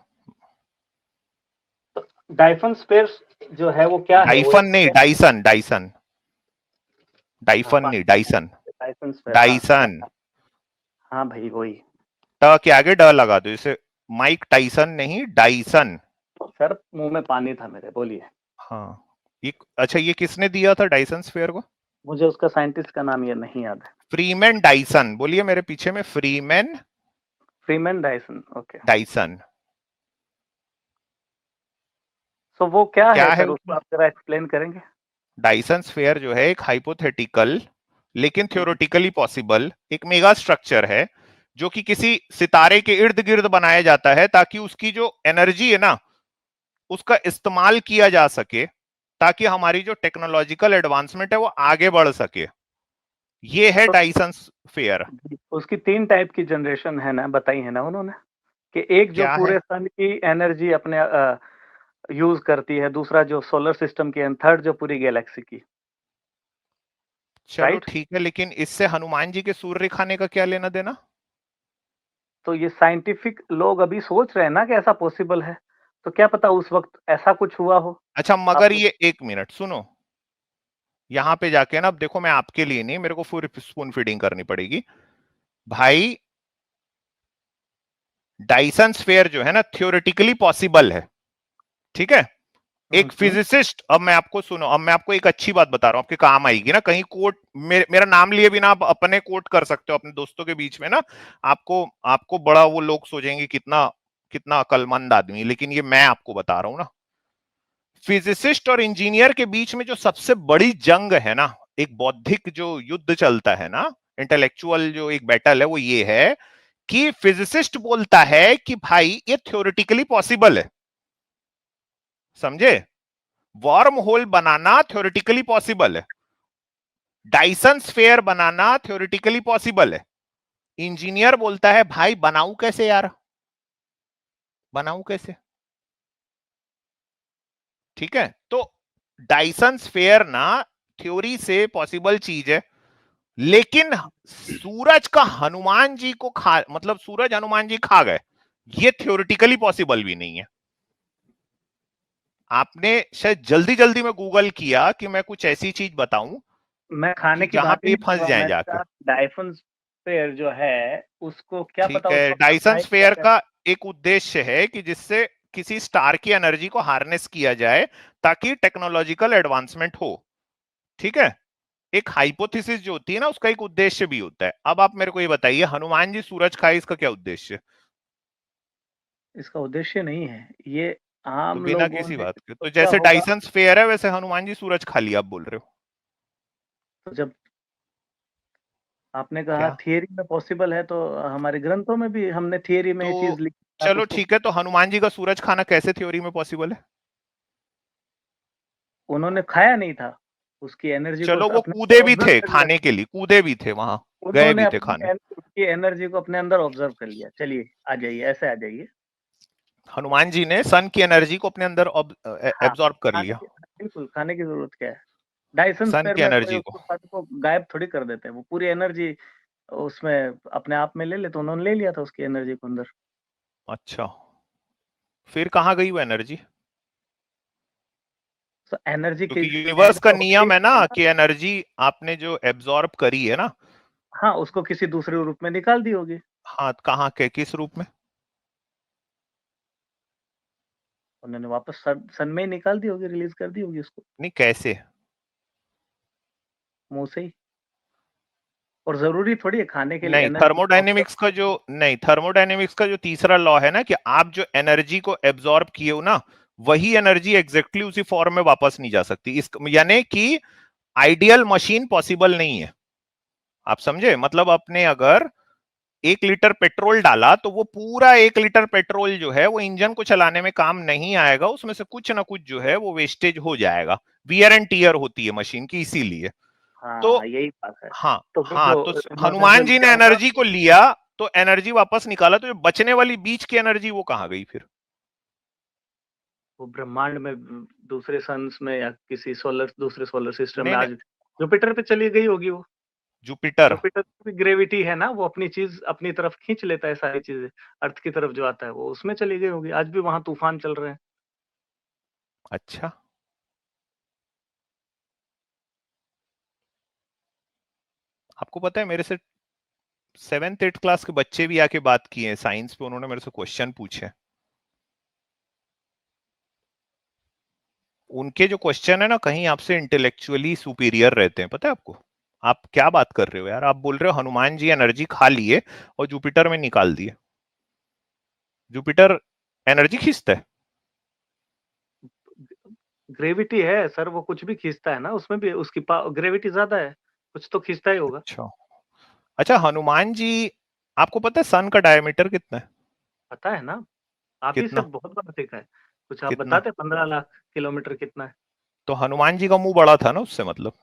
डाइफन स्पेयर जो है वो क्या है? वो डाइफन नहीं, डाइसन, डाइसन, डाइफन नहीं, डाइसन, डाइफन स्पेयर। डाइसन। हाँ भाई वही। ट के आगे ड लगा दो, इसे माइक टाइसन नहीं, डाइसन। सर मुंह में पानी था मेरे, बोलिए। हाँ ये अच्छा, ये किसने दिया था डाइसन स्फीयर को? मुझे उसका साइंटिस्ट का नाम ये नहीं याद है। फ्रीमैन डाइसन, बोलिए मेरे पीछे में, Freeman Freeman Dyson. Okay, Dyson. तो वो क्या क्या है है सर, उसको आप जरा एक्सप्लेन करेंगे? डाइसन स्फीयर जो है एक हाइपोथेटिकल लेकिन थ्योरेटिकली पॉसिबल एक मेगा स्ट्रक्चर है, जो कि किसी सितारे के इर्द गिर्द बनाया जाता है ताकि उसकी जो एनर्जी है ना उसका इस्तेमाल किया जा सके, ताकि हमारी जो टेक्नोलॉजिकल एडवांसमेंट है वो आगे बढ़ सके। ये है तो डाइसन स्फीयर। उसकी तीन टाइप की जनरेशन है ना, बताई है ना उन्होंने, कि एक जो क्या है? पूरे सन की एनर्जी अपने यूज करती है, दूसरा जो सोलर सिस्टम की, एंड थर्ड जो पूरी गैलेक्सी की। चलो राइट। ठीक है, लेकिन इससे हनुमान जी के सूर्य खाने का क्या लेना देना? तो ये साइंटिफिक लोग अभी सोच रहे हैं ना कि ऐसा पॉसिबल है, तो क्या पता उस वक्त ऐसा कुछ हुआ हो। अच्छा मगर आप ये एक मिनट सुनो, यहां पे जाके ना, अब देखो मैं आपके लिए नहीं, मेरे को फुल स्पून फीडिंग करनी पड़ेगी भाई। डाइसन स्फीयर जो है ना थ्योरेटिकली पॉसिबल है, ठीक है। एक फिजिसिस्ट, अब मैं आपको सुनो, अब मैं आपको एक अच्छी बात बता रहा हूं, आपके काम आएगी ना, कहीं कोट मेरा नाम लिए बिना आप अपने कोट कर सकते हो अपने दोस्तों के बीच में ना, आपको आपको बड़ा वो लोग सोचेंगे कितना कितना अकलमंद आदमी, लेकिन ये मैं आपको बता रहा हूं ना। फिजिसिस्ट और इंजीनियर के बीच में जो सबसे बड़ी जंग है ना, एक बौद्धिक जो युद्ध चलता है ना, इंटेलेक्चुअल जो एक बैटल है, वो ये है कि फिजिसिस्ट बोलता है कि भाई ये थ्योरेटिकली पॉसिबल है, समझे, वर्म होल बनाना थ्योरेटिकली पॉसिबल है, डाइसन स्फीयर बनाना थ्योरेटिकली पॉसिबल है। इंजीनियर बोलता है भाई बनाऊं कैसे यार, बनाऊं कैसे, ठीक है। तो डाइसन स्फीयर ना थ्योरी से पॉसिबल चीज है, लेकिन सूरज का हनुमान जी को खा, मतलब सूरज हनुमान जी खा गए, ये थ्योरेटिकली पॉसिबल भी नहीं है। आपने शायद जल्दी जल्दी में गूगल किया कि मैं कुछ ऐसी चीज बताऊं मैं खाने कि की जहां बात पे ही ये नहीं कर फंस रहा हूँ, जाए मैंने जाके। कहा डाइफन स्फीयर जो है उसको क्या ठीक पता है, उसको डाइसन apply स्फीयर कैसे- का एक उद्देश्य है कि जिससे किसी स्टार की एनर्जी को हार्नेस किया जाए ताकि टेक्नोलॉजिकल एडवांसमेंट हो, ठीक है। एक हाइपोथेसिस जो होती है ना, उसका एक उद्देश्य भी होता है। अब आप मेरे को ये बताइए, हनुमान जी सूरज खाए, इसका क्या उद्देश्य? इसका उद्देश्य नहीं है ये, तो आम बिना लोगों किसी ने बात के, तो सोचा जैसे होगा। डाइसन स्फीयर है वैसे हनुमान जी सूरज खा लिया, आप बोल रहे हो? तो जब आपने कहा क्या? थियरी में पॉसिबल है, तो हमारे ग्रंथों में भी हमने थियरी में ये तो चीज लिखी, आप चलो उसको ठीक है, तो हनुमान जी का सूरज खाना कैसे थ्योरी में पॉसिबल है? उन्होंने खाया नहीं था, उसकी एनर्जी को चलो वो अपने कूदे अंदर भी ऑब्जर्व थे कर लिया। खाने के लिए, कूदे भी थे वहां, गए उन्होंने भी थे अपनी खाने। उसकी एनर्जी को अपने अंदर ऑब्जर्व कर लिया। चलिए आ जाइए, ऐसे आ जाइए। हनुमान जी ने सन की एनर्जी को अपने अंदर हाँ, एब्जॉर्ब कर खाने लिया, की, बिल्कुल खाने की जरूरत क्या है। डाइसन सन स्फीयर की में कोई एनर्जी को। उसको सन को गायब थोड़ी कर देते हैं, वो पूरी एनर्जी उसमें अपने आप में ले ले, तो उन्होंने ले लिया था उसकी एनर्जी को अंदर। अच्छा, फिर कहाँ गई वो एनर्जी? तो एनर्जी की क्योंकि यूनिवर्स का नियम है ना ना, कि एनर्जी आपने जो एब्जॉर्ब करी है ना, हाँ उसको किसी दूसरे रूप में निकाल दी होगी। हाँ, कहाँ के किस रूप में? उन्होंने वापस सन में ही निकाल दी होगी, रिलीज कर दी होगी उसको नहीं, कैसे? मुंह से ही। और जरूरी थोड़ी है खाने के लिए नहीं, एनर्जी को। थर्मोडायनेमिक्स का जो, नहीं, थर्मोडायनेमिक्स का जो तीसरा लॉ है ना कि आप जो एनर्जी को एब्जॉर्ब किए हो ना, वही एनर्जी एग्जैक्टली उसी फॉर्म में वापस नहीं जा सकती, इस यानी कि आइडियल मशीन पॉसिबल नहीं है। आप समझे, मतलब आपने अगर 1 लीटर पेट्रोल डाला तो वो पूरा 1 लीटर पेट्रोल जो है वो इंजन को चलाने में काम नहीं आएगा, उसमें से कुछ ना कुछ जो है वो वेस्टेज हो जाएगा, वियर एंड टीयर होती है मशीन की, इसीलिए। तो हाँ यही बात है। हाँ, तो फिर हाँ, जो तो हनुमान इमर्जन जी ने क्या होगा, एनर्जी को लिया, तो एनर्जी वापस निकाला, तो जो बचने वाली बीच की एनर्जी वो कहाँ गई फिर? वो ब्रह्मांड में दूसरे सन्स में या किसी दूसरे सोलर सिस्टम नहीं, में नहीं, आज जुपिटर पे चली गई होगी वो। जुपिटर। जुपिटर की ग्रेविटी है ना, वो अपनी चीज अपनी तरफ खींच लेता है, सारी चीजें अर्थ की तरफ जो आता है वो उसमें चली गई होगी। आज भी वहां तूफान चल रहे हैं। अच्छा, आपको पता है मेरे से 7th 8th क्लास के बच्चे भी आके बात किए हैं साइंस पे, उन्होंने मेरे से क्वेश्चन पूछे। उनके जो क्वेश्चन है ना, कहीं आपसे इंटेलेक्चुअली सुपीरियर रहते हैं, पता है आपको? आप क्या बात कर रहे हो यार, आप बोल रहे हो हनुमान जी एनर्जी खा लिए और जुपिटर में निकाल दिए। जुपिटर एनर्जी खींचता है? ग्रेविटी है सर, वो कुछ भी खींचता है ना, उसमें भी उसकी ग्रेविटी ज्यादा है, कुछ तो खींचता ही होगा। अच्छा, अच्छा, हनुमान जी, आपको पता है सन का डायमीटर कितना है? पता है ना, आप ही से कितना? बहुत बार देखा है। कुछ आप कितना? बताते 15 लाख किलोमीटर कितना है। तो हनुमान जी का मुंह बड़ा था ना उससे, मतलब।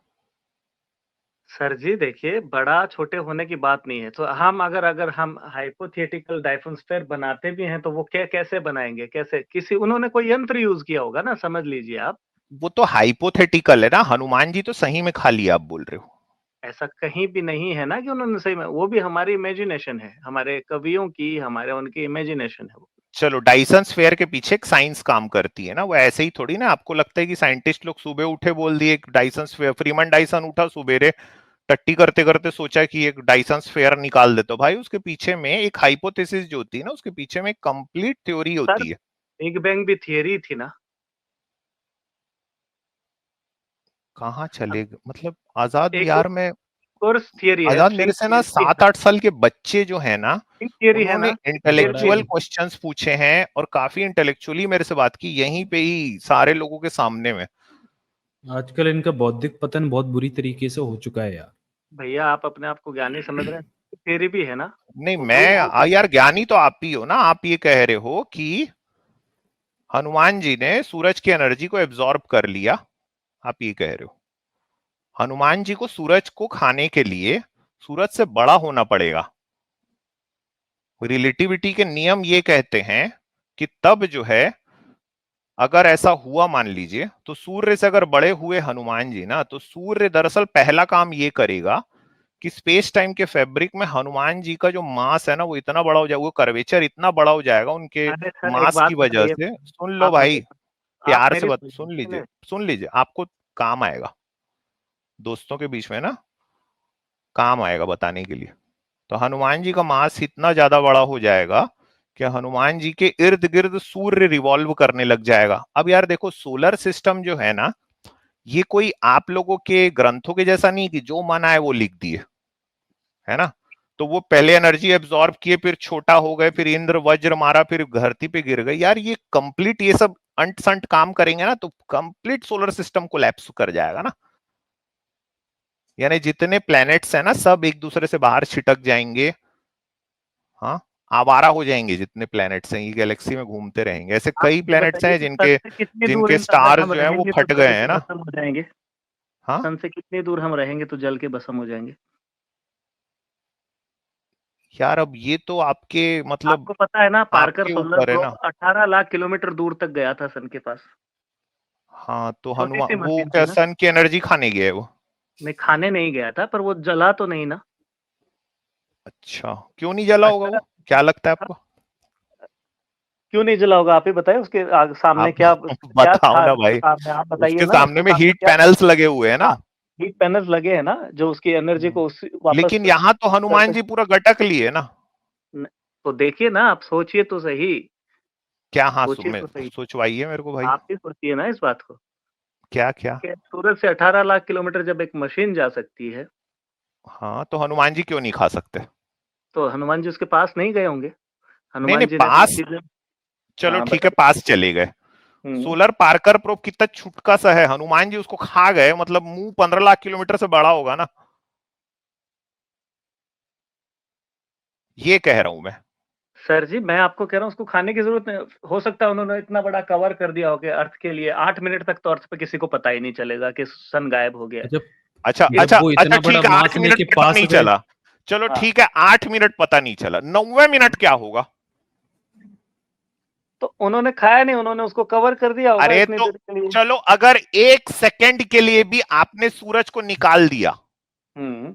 सर जी देखिए, बड़ा छोटे होने की बात नहीं है। तो हम अगर अगर हम हाइपोथेटिकल डायफोस्फीयर बनाते भी हैं, तो वो कैसे बनाएंगे, कैसे, किसी उन्होंने कोई यंत्र यूज किया होगा ना, समझ लीजिए आप। वो तो हाइपोथेटिकल है ना, हनुमान जी तो सही में खा लिया, आप बोल रहे हो। ऐसा कहीं भी नहीं है ना कि उन्होंने सही में, वो भी हमारी इमेजिनेशन है, हमारे कवियों की, हमारे उनकी इमेजिनेशन है वो। चलो, डाइसन स्फीयर के पीछे एक साइंस काम करती है ना, वो ऐसे ही थोड़ी ना, आपको लगता है कि साइंटिस्ट लोग सुबह उठे बोल दिए डाइसन स्फीयर, फ्रीमन डाइसन उठा सुबेरे, टट्टी करते करते सोचा कि एक डाइसन स्फीयर निकाल देता, भाई उसके पीछे में एक हाइपोथेसिस जो होती है ना, उसके पीछे में एक कंप्लीट थ्योरी सर, होती है। बिग बैंग भी थियरी थी ना। कहाँ अब चले मतलब, आजाद एक यार में, कोर्स थियरी है आजाद मेरे स्ट्रिंग से ना थियरी। 7 8 साल के बच्चे जो है ना, थियरी है उन्होंने ना, इंटेलेक्चुअल है। क्वेश्चंस पूछे हैं और काफी इंटेलेक्चुअली मेरे से बात की यहीं पे ही सारे लोगों के सामने में। आजकल इनका बौद्धिक पतन बहुत बुरी तरीके से हो चुका है यार। भैया आप अपने आप को ज्ञानी समझ रहे हैं, थियरी भी है ना, नहीं वो झूठ बोल सकते यार ज्ञानी तो आप ही हो ना। आप ये कह रहे हो कि हनुमान जी ने सूरज की एनर्जी को एब्जॉर्ब कर लिया, आप ये कह रहे हो। हनुमान जी को सूरज को खाने के लिए सूरज से बड़ा होना पड़ेगा। रिलेटिविटी के नियम ये कहते हैं कि तब जो है, अगर ऐसा हुआ मान लीजिए, तो सूर्य से अगर बड़े हुए हनुमान जी ना, तो सूर्य दरअसल पहला काम ये करेगा कि स्पेस टाइम के फैब्रिक में हनुमान जी का जो मास है ना वो इतना बड़ा हो जाएगा, वो कर्वेचर इतना बड़ा हो जाएगा उनके हैं। अरे सर एक मास बात की वजह बताइए, से। सुन लो आप भाई, मेरी आप प्यार से मेरी बात सुनिए। सुन लीजिए, आपको काम आएगा, दोस्तों के बीच में ना काम आएगा बताने के लिए। तो हनुमान जी का मास इतना ज्यादा बड़ा हो जाएगा कि हनुमान जी के इर्द गिर्द सूर्य रिवॉल्व करने लग जाएगा। अब यार देखो, सोलर सिस्टम जो है ना, ये कोई आप लोगों के ग्रंथों के जैसा नहीं कि जो मन आए वो लिख दिए, है ना। तो वो पहले एनर्जी एब्जॉर्ब किए, फिर छोटा हो गए, फिर इंद्र वज्र मारा, फिर धरती पे गिर गए। यार ये कंप्लीट, ये सब अंट संट काम करेंगे ना तो कंप्लीट सोलर सिस्टम कोलैप्स कर जाएगा ना। यानी जितने प्लैनेट्स हैं ना सब एक दूसरे से बाहर छिटक जाएंगे। हाँ, आवारा हो जाएंगे जितने प्लैनेट्स हैं, ये गैलेक्सी में घूमते रहेंगे। ऐसे आप कई ये प्लैनेट्स बताइए हैं कि सन जिनके से कितनी दूर जिनके अगर स्टार्स हम जो है वो रहेंगे तो फट जल गए के हैं ना। भस्म हो जाएंगे? हाँ, सन से कितनी दूर हम रहेंगे तो जल के भस्म हो जाएंगे? यार अब ये तो आपके मतलब आपको पता है ना, पार्कर आपके सोलर ऊपर है ना। प्रोब 18 लाख किलोमीटर दूर तक गया था सन के पास। हाँ तो छोटी सी हनुमान वो मशीन थी क्या ना। सन की एनर्जी खाने गया है वो? नहीं, खाने नहीं गया था, पर वो जला तो नहीं ना। अच्छा, क्यों नहीं जला होगा अच्छा, वो, क्या लगता है आपको? क्यों नहीं जला होगा? आप ही बताइए, उसके सामने आप क्या क्या बताओ था ना उसके भाई। सामने, आप बताइए उसके ना, सामने उसके में सामने हीट क्या। पैनल्स लगे हुए हैं ना। हाँ, हीट पैनल्स लगे हैं ना, जो उसकी एनर्जी को वापस लेकिन यहाँ तो हनुमान सरफेस। जी पूरा गटक लिए ना। तो देखिए ना, आप सोचिए तो सही। क्या? हाँ, सोचिए तो सही। सोचवाइए मेरे को भाई। आप ही सोचिए ना इस बात को, क्या क्या? कि सूरज से 18 लाख किलोमीटर जब एक मशीन जा सकती है, हाँ तो हनुमान जी क्यों नहीं खा सकते? तो हनुमान जी उसके पास नहीं गए होंगे? नहीं नहीं, हनुमान जी ने तो पास, चीजें। चलो हाँ ठीक है, बताइए। पास चले गए। हम्म। सोलर पार्कर प्रोब कितना छुटका सा है, हनुमान जी उसको खा गए, मतलब मुंह 15 लाख किलोमीटर से बड़ा होगा ना। ये कह रहा हूं मैं। सर जी, मैं आपको कह रहा हूँ उसको खाने की जरूरत नहीं। हो सकता है उन्होंने इतना बड़ा कवर कर दिया हो कि अर्थ के लिए 8 मिनट तक तो अर्थ पे किसी को पता ही नहीं चलेगा कि सन गायब हो गया है। अच्छा, अच्छा जब अच्छा वो अच्छा, इतना बड़ा ठीक है, मास 8 मिनट लेके पता पास नहीं गए। चला। चलो हाँ, ठीक है, 8 मिनट पता नहीं चला, 9वें मिनट क्या होगा? तो उन्होंने खाया नहीं, उन्होंने उसको कवर कर दिया होगा अरे इतनी तो देर के लिए। चलो, अगर 1 सेकंड के लिए भी आपने सूरज को निकाल दिया हम्म।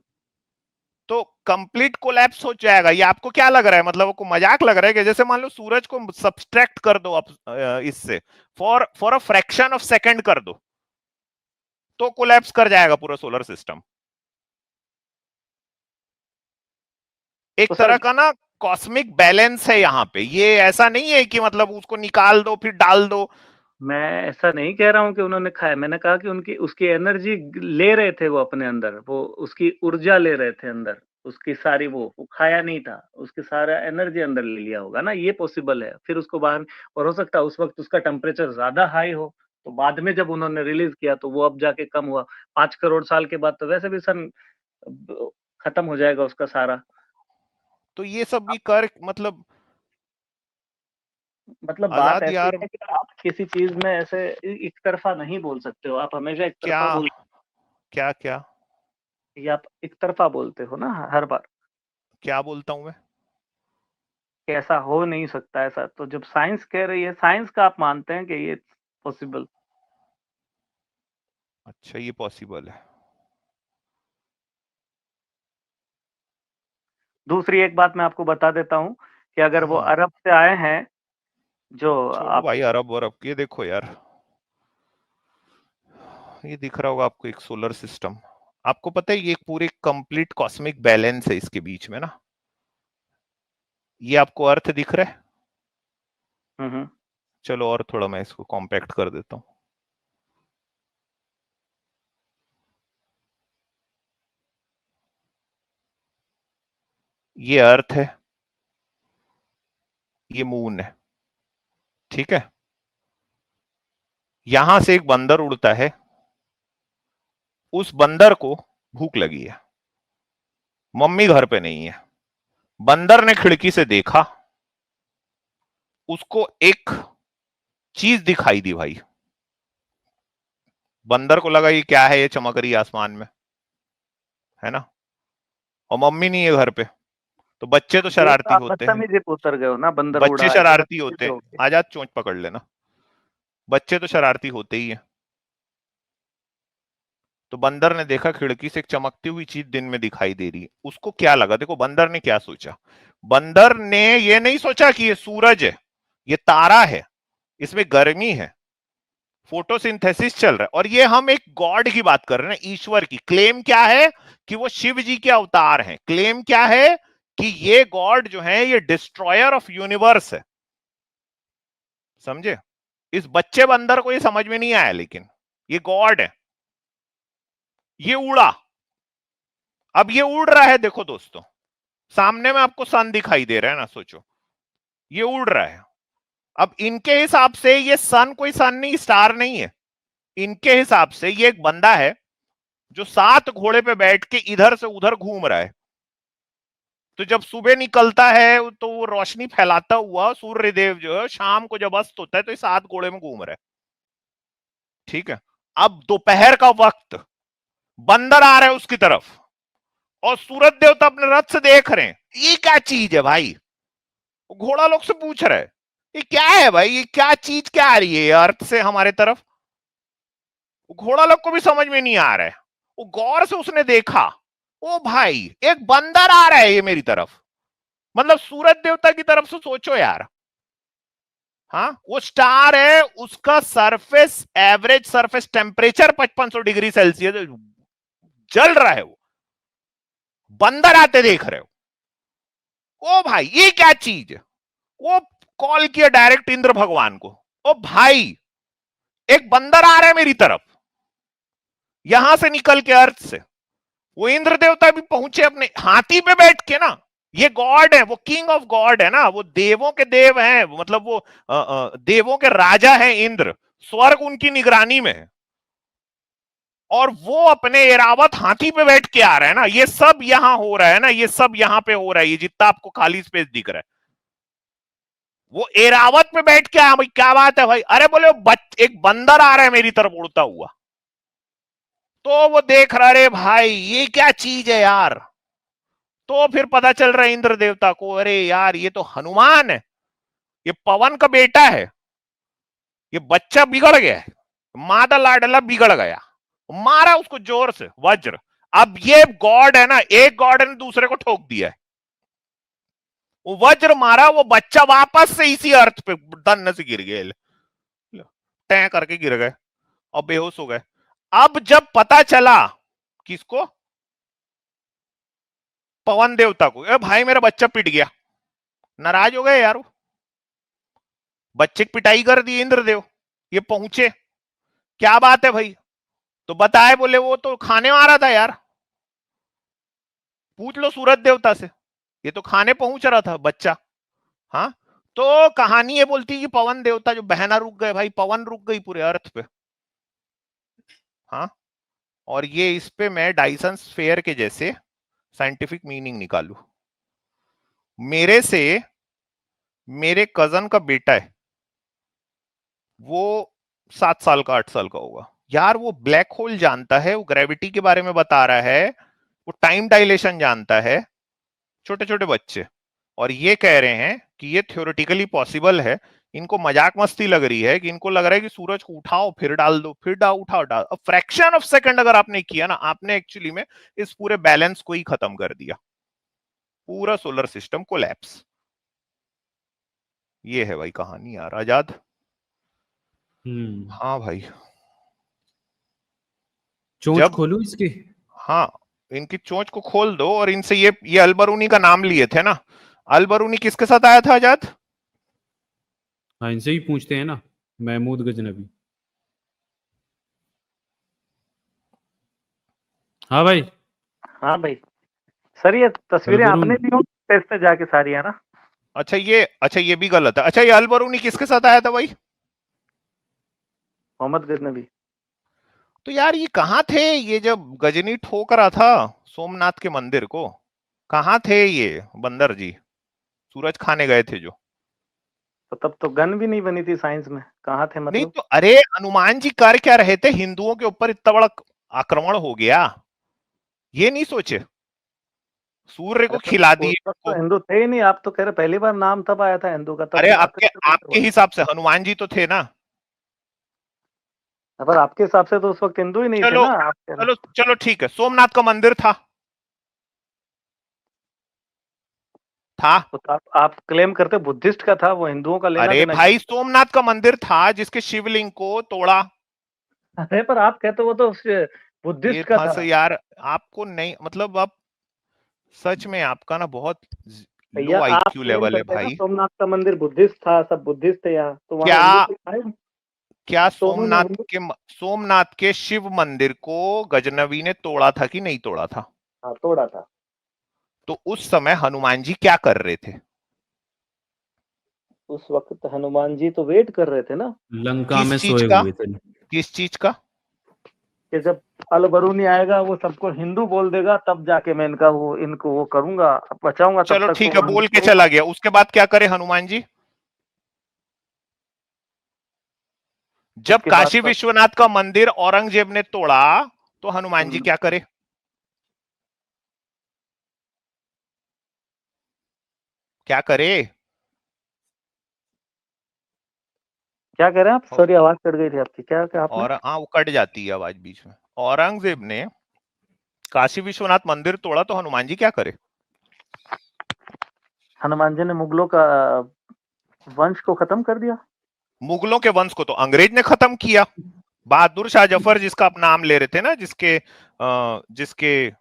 तो कंप्लीट कोलैप्स हो जाएगा। ये आपको क्या लग रहा है, मतलब आपको मजाक लग रहा है कि जैसे मान लो सूरज को सब्सट्रैक्ट कर दो आप इससे, for a fraction of second कर दो, तो कोलैप्स कर जाएगा पूरा सोलर सिस्टम। एक तो तरह सर, का ना कॉस्मिक बैलेंस है यहाँ पे। ये ऐसा नहीं है कि मतलब उसको निकाल दो फिर डाल दो। मैं ऐसा नहीं कह रहा हूँ कि उन्होंने खाया। मैंने कहा कि उनकी उसकी एनर्जी ले रहे थे वो अपने अंदर, वो उसकी ऊर्जा ले रहे थे अंदर, उसकी सारी वो खाया नहीं था, उसकी सारा एनर्जी अंदर ले लिया होगा ना, ये पॉसिबल है। फिर उसको बाहर, और हो सकता है उस वक्त उसका टेम्परेचर ज्यादा हाई हो, तो बाद में जब उन्होंने रिलीज किया तो वो अब जाके कम हुआ। 5 करोड़ साल के बाद तो वैसे भी सन खत्म हो जाएगा उसका सारा। तो ये सब भी कर मतलब मतलब बात आजाद ऐसी यार। है कि आप किसी चीज में ऐसे एक तरफा नहीं बोल सकते हो। आप हमेशा एक क्या तरफा बोल, क्या क्या ये आप एक तरफा बोलते हो ना हर बार, क्या बोलता हूं मैं? कि ऐसा हो नहीं सकता ऐसा। तो जब साइंस कह रही है, साइंस का आप मानते हैं कि ये पॉसिबल। अच्छा, ये पॉसिबल है। दूसरी एक बात मैं आपको बता देता हूँ, कि अगर वो हम्म। अरब से आए हैं, जो छोड़ो आप, भाई अरब वरब, ये देखो यार, ये दिख रहा होगा आपको एक सोलर सिस्टम। आपको पता है ये एक पूरे कंप्लीट कॉस्मिक बैलेंस है इसके बीच में ना। ये आपको अर्थ दिख रहा है? हम्म, चलो और थोड़ा मैं इसको कॉम्पैक्ट कर देता हूँ। ये अर्थ है, ये मून है, ठीक है। यहां से एक बंदर उड़ता है, उस बंदर को भूख लगी है, मम्मी घर पे नहीं है, बंदर ने खिड़की से देखा, उसको एक चीज दिखाई दी भाई, बंदर को लगा ये क्या है, ये चमक रही है आसमान में, है ना, और मम्मी नहीं है घर पे, तो बच्चे तो ये तो शरारती आप होते हैं, बदतमीजी पे उतर गए हो ना, बंदर बच्चे उड़ा है तो शरारती बदतमीज होते हैं, हो गए। आजाद चोंच पकड़ लेना, बच्चे तो शरारती होते ही हैं। तो बंदर ने देखा खिड़की से एक चमकती हुई चीज दिन में दिखाई दे रही है, उसको क्या लगा, देखो बंदर ने क्या सोचा, बंदर ने ये नहीं सोचा कि ये सूरज है, ये तारा है, इसमें गर्मी है, फोटोसिंथेसिस चल रहा है, और ये हम एक गॉड की बात कर रहे हैं, ईश्वर की। क्लेम क्या है कि वो शिव जी के अवतार हैं, क्लेम क्या है कि ये गॉड जो है ये डिस्ट्रॉयर ऑफ यूनिवर्स है, समझे। इस बच्चे बंदर को ये समझ में नहीं आया, लेकिन ये गॉड है, ये उड़ा, अब ये उड़ रहा है, देखो दोस्तों सामने में आपको सन दिखाई दे रहा है ना, सोचो ये उड़ रहा है, अब इनके हिसाब से ये सन कोई सन नहीं, स्टार नहीं है, इनके हिसाब से ये एक बंदा है जो 7 घोड़े पे बैठ के इधर से उधर घूम रहा है। तो जब सुबह निकलता है तो वो रोशनी फैलाता हुआ सूर्य देव जो है, शाम को जब अस्त होता है तो ये 7 घोड़े में घूम रहा है, ठीक है। अब दोपहर का वक्त, बंदर आ रहा है उसकी तरफ, और सूरज देवता अपने रथ से देख रहे हैं, ये क्या चीज है भाई, घोड़ा लोग से पूछ रहे हैं ये क्या है भाई, ये क्या चीज क्या आ रही है अर्थ से हमारे तरफ, घोड़ा लोग को भी समझ में नहीं आ रहा है। वो गौर से उसने देखा, ओ भाई एक बंदर आ रहा है ये मेरी तरफ, मतलब सूरज देवता की तरफ से सोचो यार, हाँ वो स्टार है, उसका surface average surface temperature 5500 degree Celsius जल रहा है, वो बंदर आते देख रहे हो, ओ भाई ये क्या चीज है, वो कॉल किया डायरेक्ट इंद्र भगवान को, ओ भाई एक बंदर आ रहा है मेरी तरफ, यहां से निकल के अर्थ से। वो इंद्र देवता भी पहुंचे अपने हाथी पे बैठ के ना, ये गॉड है, वो किंग ऑफ गॉड है ना, वो देवों के देव हैं, मतलब वो देवों के राजा हैं इंद्र, स्वर्ग उनकी निगरानी में है, और वो अपने एरावत हाथी पे बैठ के आ रहा है ना, ये सब यहां हो रहा है ना, ये सब यहां पे हो रहा है, ये जितना आपको खाली स्पेस दिख रहा है, वो एरावत पे बैठ के आया भाई, क्या बात है भाई, अरे बोले एक बंदर आ रहा है मेरी तरफ उड़ता हुआ, तो वो देख रहा रे भाई ये क्या चीज है यार, तो फिर पता चल रहा है इंद्र देवता को, अरे यार ये तो हनुमान है, ये पवन का बेटा है, ये बच्चा बिगड़ गया है, मादा लाडला बिगड़ गया, मारा उसको जोर से वज्र, अब ये गॉड है ना, एक गॉड ने दूसरे को ठोक दिया है, वो वज्र मारा, वो बच्चा वापस से इसी अर्थ पे धन्न से गिर गया, तय करके गिर गए और बेहोश हो गए। अब जब पता चला किसको, पवन देवता को, ए भाई मेरा बच्चा पिट गया, नाराज हो गए यार, बच्चे की पिटाई कर दी इंद्रदेव, ये पहुंचे, क्या बात है भाई, तो बताए, बोले वो तो खाने आ रहा था यार, पूछ लो सूरज देवता से, ये तो खाने पहुंच रहा था बच्चा, हाँ। तो कहानी ये बोलती है कि पवन देवता जो बहना रुक गए भाई, पवन रुक गई पूरे अर्थ पे, हाँ। और ये इस पे मैं डाइसन स्फेयर के जैसे साइंटिफिक मीनिंग निकालू, मेरे से मेरे कजन का बेटा है, वो 7 साल का 8 साल का होगा यार, वो ब्लैक होल जानता है, वो ग्रेविटी के बारे में बता रहा है, वो टाइम डायलेशन जानता है, छोटे छोटे बच्चे, और ये कह रहे हैं कि ये थ्योरेटिकली पॉसिबल है, इनको मजाक मस्ती लग रही है, कि इनको लग रहा है कि सूरज को उठाओ फिर डाल दो, फिर उठाओ डाल, फ्रैक्शन ऑफ सेकंड अगर आपने किया ना, आपने एक्चुअली में इस पूरे बैलेंस को ही खत्म कर दिया, पूरा सोलर सिस्टम कोलैप्स। ये है भाई कहानी यार आजाद। हाँ भाई, चोंच जब खोलूं इसकी? हाँ इनकी चोंच को खोल दो, और इनसे ये अलबरूनी का नाम लिए थे ना, अलबरूनी किसके साथ आया था आजाद? हाँ इनसे ही पूछते हैं ना, महमूद गजनबी। हाँ भाई। हाँ भाई, सर ये तस्वीरें अलबरून। आपने ली हो टेस्ट में जाके सारी, है ना? अच्छा ये भी गलत है। अच्छा ये अल बरूनी किसके साथ आया था भाई? मोहम्मद गजनवी। तो यार ये कहाँ थे ये जब गजनी ठोक रहा था सोमनाथ के मंदिर को? कहाँ थे ये बंदर जी? सूरज खाने गए थे जो। तो तब तो गन भी नहीं बनी थी साइंस में, कहाँ थे नहीं मतलब? तो अरे हनुमान जी कर क्या रहे थे? हिंदुओं के ऊपर इतना बड़ा आक्रमण हो गया, ये नहीं सोचे? सूर्य को अरे पर खिला उस दिए वक्त तो को। हिंदू थे ही नहीं, आप तो कह रहे पहली बार नाम तब आया था हिंदू का, तब अरे दिमाग आपके आपके हिसाब से हनुमान जी तो थे ना? पर आपके हिसाब से तो उस वक्त हिंदू ही नहीं थे चलो ना, आप कह रहे चलो चलो ठीक है, सोमनाथ का मंदिर था था तो आप क्लेम करते बुद्धिस्ट का था, वो हिंदुओं का लेना अरे देना भाई क्या? सोमनाथ का मंदिर था जिसके शिवलिंग को तोड़ा। अरे पर आप कहते वो तो ये बुद्धिस्ट का था था। सर यार, आपको नहीं मतलब आप सच में आपका ना बहुत भैया लो आप आईक्यू क्लेम लेवल है करते हैं ना भाई। सोमनाथ का मंदिर बुद्धिस्ट था, सब बुद्धिस्ट थे यहाँ, तो वहाँ क्या हिंदू तो आए। क्या तो उन्होंने हिंदू, सोमनाथ के शिव मंदिर को गजनवी ने तोड़ा था कि नहीं तोड़ा था? हाँ तोड़ा था। तो उस समय हनुमान जी क्या कर रहे थे? उस वक्त हनुमान जी तो वेट कर रहे थे ना, लंका किस में चीज सोए का? हुए थे। किस चीज का? कि जब अल बरूनी आएगा वो सबको हिंदू बोल देगा, तब जाके मैं इनको वो करूंगा, बचाऊंगा, तब चलो तक ठीक है, तो बोल के चला गया, उसके बाद क्या करे हनुमान जी? जब उसके बाद काशी तो विश्वनाथ का मंदिर औरंगजेब ने तोड़ा तो हनुमान जी क्या करे? क्या करे? क्या कह रहे हैं आप? सॉरी आवाज कट गई थी आपकी, क्या क्या आपने? और हाँ वो कट जाती है आवाज बीच में। औरंगजेब ने काशी विश्वनाथ मंदिर तोड़ा तो हनुमान जी क्या करे? हनुमान जी ने मुगलों का वंश को खत्म कर दिया। मुगलों के वंश को तो अंग्रेज ने खत्म किया। बहादुर शाह जफर जिसका आप नाम ले रहे थे ना, जिसके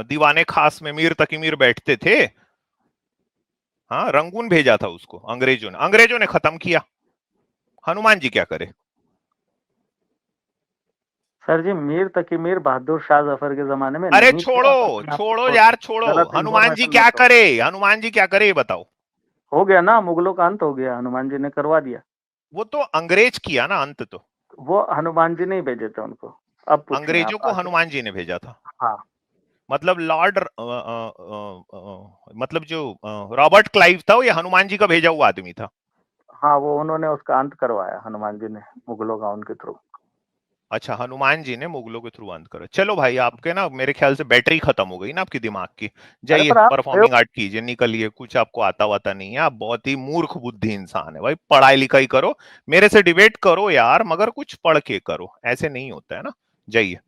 दीवाने खास में मीर तकी मीर बैठते थे, हाँ रंगून भेजा था उसको अंग्रेजों ने खत्म किया। हनुमान जी क्या करे? सर जी मीर तकी मीर बहादुर शाह जफर के जमाने में अरे नहीं थे, छोड़ो आप अपने आप छोड़ो को यार छोड़ो, गलत हनुमान जी इंफॉर्मेशन क्या मत दो। करे? हनुमान जी क्या करे ये बताओ। हो गया ना, मुगलों का अंत हो गया, हनुमान जी ने करवा दिया। वो तो अंग्रेज किया ना अंत तो। वो हनुमान जी नहीं भेजे थे उनको। अब पूछिए अंग्रेजों आप को आगे। हनुमान जी ने भेजा था। हाँ मतलब मतलब जो रॉबर्ट क्लाइव था वो ये हनुमान जी का भेजा हुआ आदमी था। हाँ, वो उन्होंने उसका अंत करवाया हनुमान जी ने, मुगलों का, उनके थ्रू। अच्छा हनुमान जी ने मुगलों के थ्रू अंत करा। चलो भाई आपके ना मेरे ख्याल से बैटरी खत्म हो गई ना आपकी दिमाग की। अरे जाइए पर आप परफॉर्मिंग आर्ट कीजिए, निकलिए, कुछ आपको आता वाता नहीं है, आप बहुत ही मूर्ख बुद्धि इंसान है भाई। पढ़ाई लिखाई करो, मेरे से डिबेट करो यार, मगर कुछ पढ़ के करो, ऐसे नहीं होता है ना। जाइए।